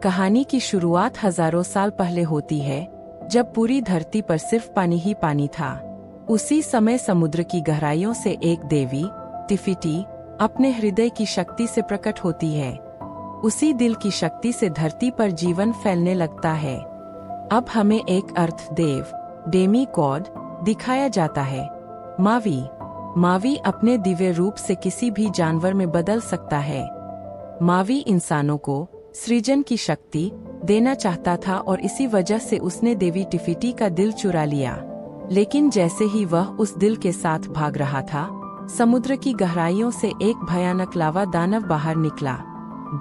कहानी की शुरुआत हजारों साल पहले होती है, जब पूरी धरती पर सिर्फ पानी ही पानी था। उसी समय समुद्र की गहराइयों से एक देवी टिफिटी अपने हृदय की शक्ति से प्रकट होती है। उसी दिल की शक्ति से धरती पर जीवन फैलने लगता है। अब हमें एक अर्थ देव डेमी गॉड दिखाया जाता है। मावी अपने दिव्य रूप से किसी भी जानवर में बदल सकता है। मावी इंसानों को सृजन की शक्ति देना चाहता था और इसी वजह से उसने देवी टिफिटी का दिल चुरा लिया। लेकिन जैसे ही वह उस दिल के साथ भाग रहा था, समुद्र की गहराइयों से एक भयानक लावा दानव बाहर निकला।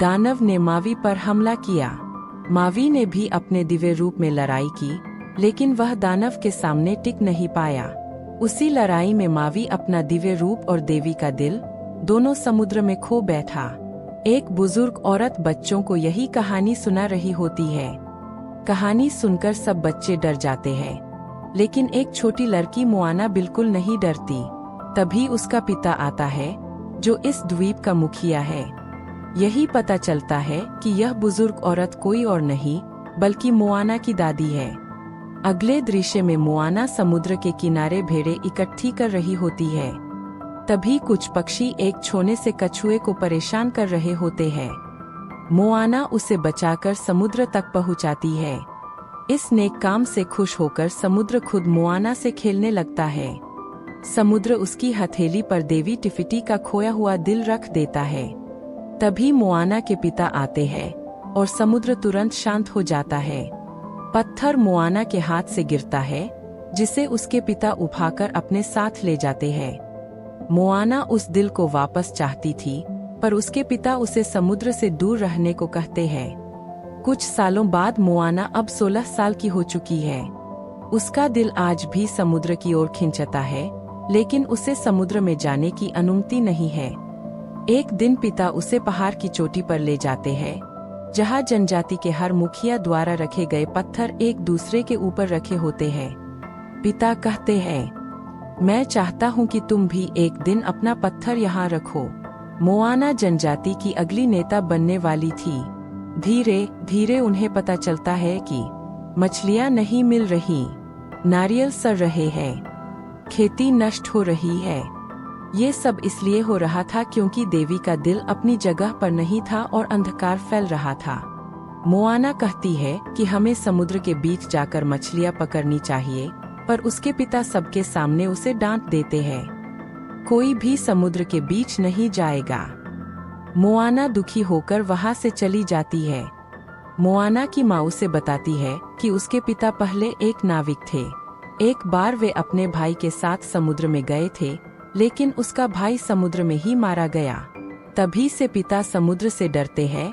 दानव ने मावी पर हमला किया। मावी ने भी अपने दिव्य रूप में लड़ाई की, लेकिन वह दानव के सामने टिक नहीं पाया। उसी लड़ाई में मावी अपना दिव्य रूप और देवी का दिल दोनों समुद्र में खो बैठा। एक बुजुर्ग औरत बच्चों को यही कहानी सुना रही होती है। कहानी सुनकर सब बच्चे डर जाते हैं, लेकिन एक छोटी लड़की मोआना बिल्कुल नहीं डरती। तभी उसका पिता आता है, जो इस द्वीप का मुखिया है। यही पता चलता है कि यह बुजुर्ग औरत कोई और नहीं, बल्कि मोआना की दादी है। अगले दृश्य में मोआना समुद्र के किनारे भेड़ें इकट्ठी कर रही होती है। तभी कुछ पक्षी एक छोने से कछुए को परेशान कर रहे होते हैं। मोआना उसे बचाकर समुद्र तक पहुंचाती है। इस नेक काम से खुश होकर समुद्र खुद मोआना से खेलने लगता है। समुद्र उसकी हथेली पर देवी टिफिटी का खोया हुआ दिल रख देता है। तभी मोआना के पिता आते हैं और समुद्र तुरंत शांत हो जाता है। पत्थर मोआना के हाथ से गिरता है, जिसे उसके पिता उठाकर अपने साथ ले जाते हैं। मोआना उस दिल को वापस चाहती थी, पर उसके पिता उसे समुद्र से दूर रहने को कहते हैं। कुछ सालों बाद मोआना अब 16 साल की हो चुकी है। उसका दिल आज भी समुद्र की ओर खिंचता है, लेकिन उसे समुद्र में जाने की अनुमति नहीं है। एक दिन पिता उसे पहाड़ की चोटी पर ले जाते हैं, जहाँ जनजाति के हर मुखिया द्वारा रखे गए पत्थर एक दूसरे के ऊपर रखे होते हैं। पिता कहते हैं, मैं चाहता हूँ कि तुम भी एक दिन अपना पत्थर यहाँ रखो। मोआना जनजाति की अगली नेता बनने वाली थी। धीरे धीरे उन्हें पता चलता है कि मछलियाँ नहीं मिल रही, नारियल सड़ रहे हैं, खेती नष्ट हो रही है। ये सब इसलिए हो रहा था क्योंकि देवी का दिल अपनी जगह पर नहीं था और अंधकार फैल रहा था। मोआना कहती है कि हमें समुद्र के बीच जाकर मछलियाँ पकड़नी चाहिए, पर उसके पिता सबके सामने उसे डांट देते हैं। कोई भी समुद्र के बीच नहीं जाएगा। मोआना दुखी होकर वहाँ से चली जाती है। मोआना की माँ उसे बताती है कि उसके पिता पहले एक नाविक थे। एक बार वे अपने भाई के साथ समुद्र में गए थे, लेकिन उसका भाई समुद्र में ही मारा गया। तभी से पिता समुद्र से डरते हैं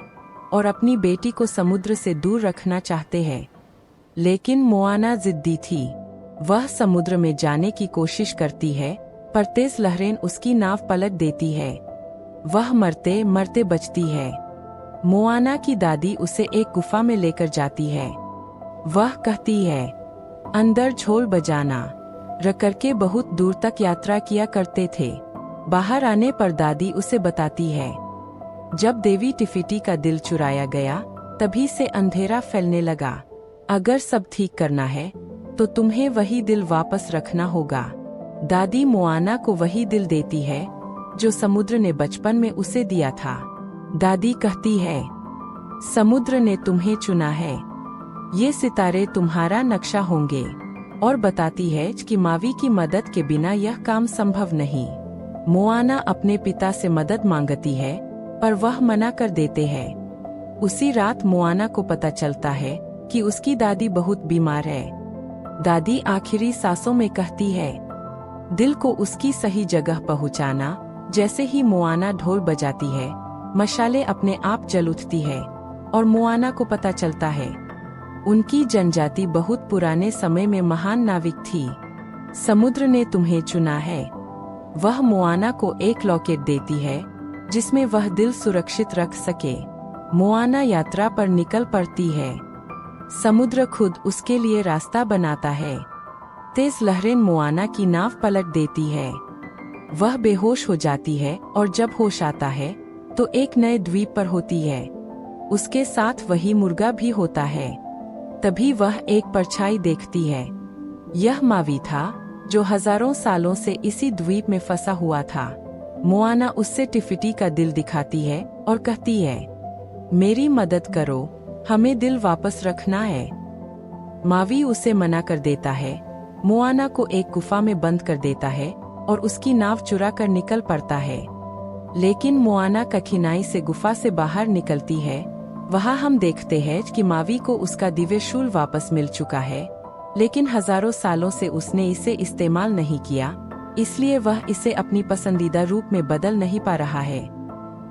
और अपनी बेटी को समुद्र से दूर रखना चाहते हैं। लेकिन मोआना जिद्दी थी। वह समुद्र में जाने की कोशिश करती है, पर तेज लहरें उसकी नाव पलट देती है। वह मरते मरते बचती है। मोआना की दादी उसे एक गुफा में लेकर जाती है। वह कहती है, अंदर झोल बजाना। रकर के बहुत दूर तक यात्रा किया करते थे। बाहर आने पर दादी उसे बताती है, जब देवी टिफिटी का दिल चुराया गया, तभी से अंधेरा फैलने लगा। अगर सब ठीक करना है, तो तुम्हें वही दिल वापस रखना होगा। दादी मोआना को वही दिल देती है, जो समुद्र ने बचपन में उसे दिया था। दादी कहती है, समुद्र ने तुम्हें चुना है, ये सितारे तुम्हारा नक्शा होंगे। और बताती है कि मावी की मदद के बिना यह काम संभव नहीं। मोआना अपने पिता से मदद मांगती है, पर वह मना कर देते हैं। उसी रात मोआना को पता चलता है कि उसकी दादी बहुत बीमार है। दादी आखिरी सांसों में कहती है, दिल को उसकी सही जगह पहुंचाना। जैसे ही मोआना ढोल बजाती है, मशाले अपने आप जल उठती है और मोआना को पता चलता है, उनकी जनजाति बहुत पुराने समय में महान नाविक थी। समुद्र ने तुम्हें चुना है। वह मोआना को एक लॉकेट देती है, जिसमें वह दिल सुरक्षित रख सके। मोआना यात्रा पर निकल पड़ती है। समुद्र खुद उसके लिए रास्ता बनाता है। तेज लहरें मोआना की नाव पलट देती है। वह बेहोश हो जाती है और जब होश आता है, तो एक नए द्वीप पर होती है। उसके साथ वही मुर्गा भी होता है। तभी वह एक परछाई देखती है। यह मावी था, जो हजारों सालों से इसी द्वीप में फंसा हुआ था। मोआना उससे टिफिटी का दिल दिखाती है और कहती है, मेरी मदद करो, हमें दिल वापस रखना है। मावी उसे मना कर देता है, मोआना को एक गुफा में बंद कर देता है और उसकी नाव चुरा कर निकल पड़ता है। लेकिन मोआना कठिनाई से गुफा से बाहर निकलती है। वहाँ हम देखते हैं कि मावी को उसका दिव्य शूल वापस मिल चुका है, लेकिन हजारों सालों से उसने इसे इस्तेमाल नहीं किया, इसलिए वह इसे अपनी पसंदीदा रूप में बदल नहीं पा रहा है।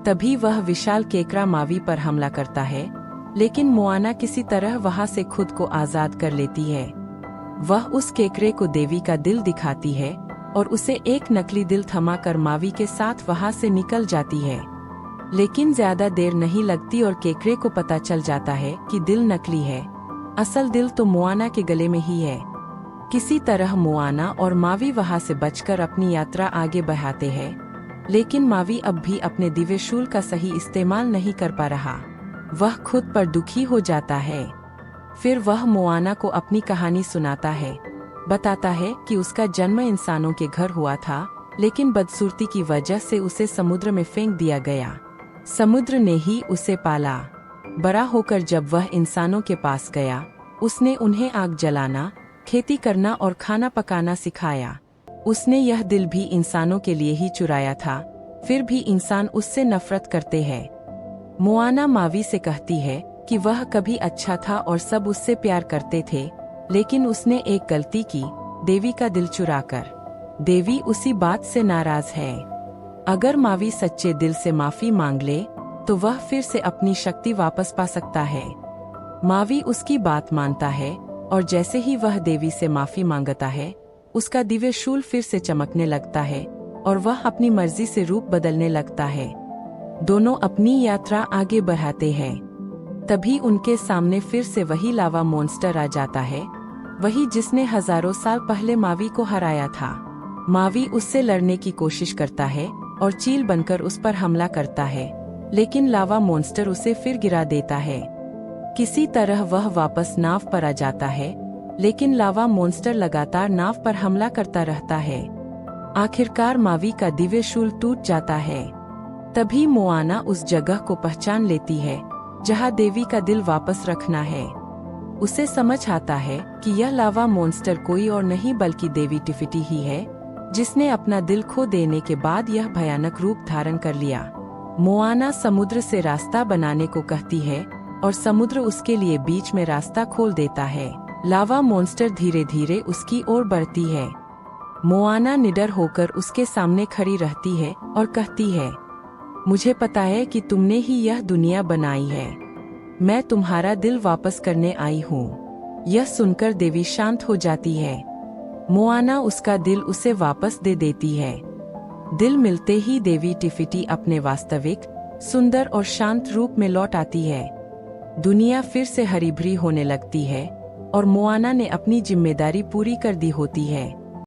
तभी वह विशाल केकड़ा मावी पर हमला करता है, लेकिन मोआना किसी तरह वहां से खुद को आजाद कर लेती है। वह उस केकड़े को देवी का दिल दिखाती है और उसे एक नकली दिल थमाकर मावी के साथ वहां से निकल जाती है। लेकिन ज्यादा देर नहीं लगती और केकड़े को पता चल जाता है कि दिल नकली है, असल दिल तो मोआना के गले में ही है। किसी तरह मोआना और मावी वहां से बचकर अपनी यात्रा आगे बढ़ाते हैं, लेकिन मावी अब भी अपने दिव्य शूल का सही इस्तेमाल नहीं कर पा रहा। वह खुद पर दुखी हो जाता है। फिर वह मोआना को अपनी कहानी सुनाता है, बताता है कि उसका जन्म इंसानों के घर हुआ था, लेकिन बदसूरती की वजह से उसे समुद्र में फेंक दिया गया। समुद्र ने ही उसे पाला। बड़ा होकर जब वह इंसानों के पास गया, उसने उन्हें आग जलाना, खेती करना और खाना पकाना सिखाया। उसने यह दिल भी इंसानों के लिए ही चुराया था, फिर भी इंसान उससे नफरत करते हैं। मोआना मावी से कहती है कि वह कभी अच्छा था और सब उससे प्यार करते थे, लेकिन उसने एक गलती की, देवी का दिल चुराकर। देवी उसी बात से नाराज है। अगर मावी सच्चे दिल से माफी मांग ले, तो वह फिर से अपनी शक्ति वापस पा सकता है। मावी उसकी बात मानता है और जैसे ही वह देवी से माफी मांगता है, उसका दिव्य शूल फिर से चमकने लगता है और वह अपनी मर्जी से रूप बदलने लगता है। दोनों अपनी यात्रा आगे बढ़ाते हैं। तभी उनके सामने फिर से वही लावा मॉन्स्टर आ जाता है, वही जिसने हजारों साल पहले मावी को हराया था। मावी उससे लड़ने की कोशिश करता है और चील बनकर उस पर हमला करता है, लेकिन लावा मॉन्स्टर उसे फिर गिरा देता है। किसी तरह वह वापस नाव पर आ जाता है, लेकिन लावा मॉन्स्टर लगातार नाव पर हमला करता रहता है। आखिरकार मावी का दिव्य शूल टूट जाता है। तभी मोआना उस जगह को पहचान लेती है जहां देवी का दिल वापस रखना है। उसे समझ आता है कि यह लावा मॉन्स्टर कोई और नहीं बल्कि देवी टिफिटी ही है, जिसने अपना दिल खो देने के बाद यह भयानक रूप धारण कर लिया। मोआना समुद्र से रास्ता बनाने को कहती है और समुद्र उसके लिए बीच में रास्ता खोल देता है। लावा मॉन्स्टर धीरे धीरे उसकी ओर बढ़ती है। मोआना निडर होकर उसके सामने खड़ी रहती है और कहती है, मुझे पता है कि तुमने ही यह दुनिया बनाई है। मैं तुम्हारा दिल वापस करने आई हूँ। यह सुनकर देवी शांत हो जाती है। मोआना उसका दिल उसे वापस दे देती है। दिल मिलते ही देवी टिफिटी अपने वास्तविक, सुंदर और शांत रूप में लौट आती है। दुनिया फिर से हरी भरी होने लगती है और मोआना ने अपनी जिम्मेदारी पूरी कर दी होती है।